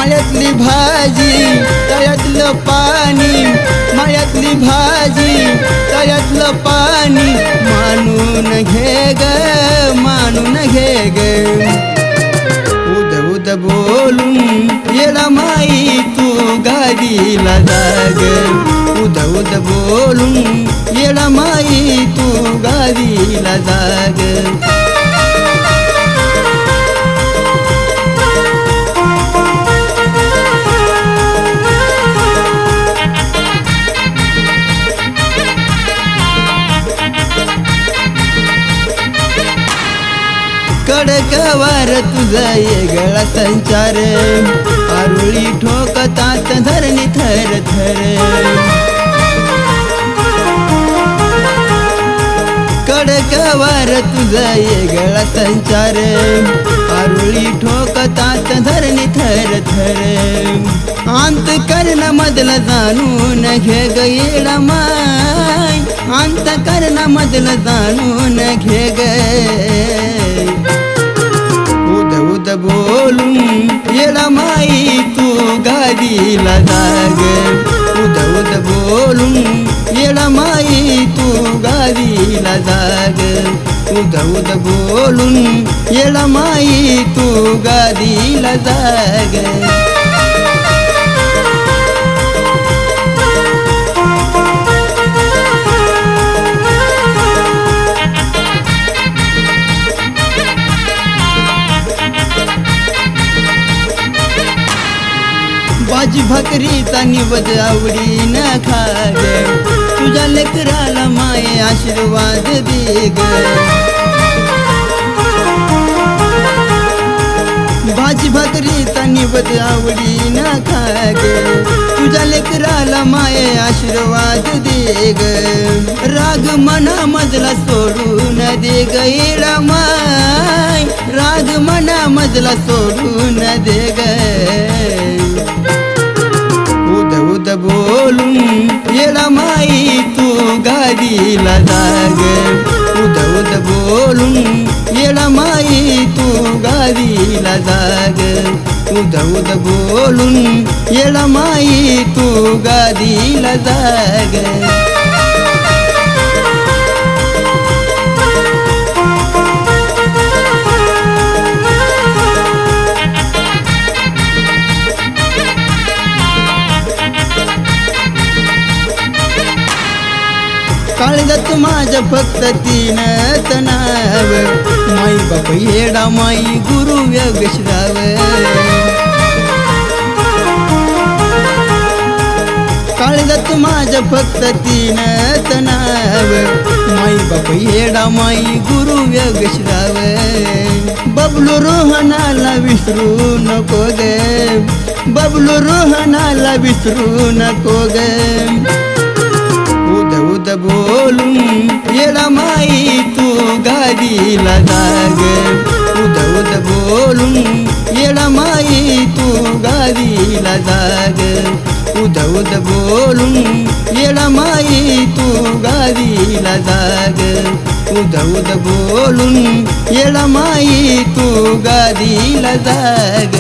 मळ्यातली भाजी तळ्यातलं पाणी, मळ्यातली भाजी तळ्यातलं पाणी, मानून घे ग मानून घे ग. उद उद बोलून येडा माई तू गाडीला जाग, उद उद बोलून येडा माई तू गाडीला जाग. कडकवार तुझा येगळा संचार, आरुळी ठोकतात धरणी थर थर. कडकवार तुझा येगळा संचार, आरुळी ठोकतात धरणी थर थर. अंतकरण मधलं जाणून घे ग येडा माय, अंतकरण मधलं जाणून घे ग. उद उद बोलून येडा माई तू गाडीला जाग, उद उद बोलून येडा माई तू गाडीला जाग, उद उद बोलून येडा माई तू गाडीला जाग. भाजी भाकरीचा निवद आवडीन खाग, तुझ्या लेकराला माये आशीर्वाद दे ग. भाजी भाकरीचा निवद आवडीन खाग, तुझ्या लेकराला माये आशीर्वाद दे ग. राग मना मजला सोडून दे ग येडा माय, राग मना मजला सोडून दे ग. उद उद बोलून येडा माई तू गाडीला जाग, उद उद बोलून येडा माई तू गाडीला जाग, उद उद बोलून येडा माई तू गाडीला जाग. काळजात माझ्या फक्त तीनच नाव, माई बाप येडा माई गुरु योगेशराव. काळजात माझ्या फक्त तीनच नाव, माई बाप येडा माई गुरु योगेशराव. बबलू रोहनाला विसरू नको ग, बबलू रोहनाला विसरू नको ग. उद उद बोलून येडा माई तू गाडीला जाग, उद उद बोलून येडा माई तू गाडीला जाग, उद उद बोलून येडा माई तू गाडीला जाग, उद उद बोलून येडा माई तू गाडीला जाग.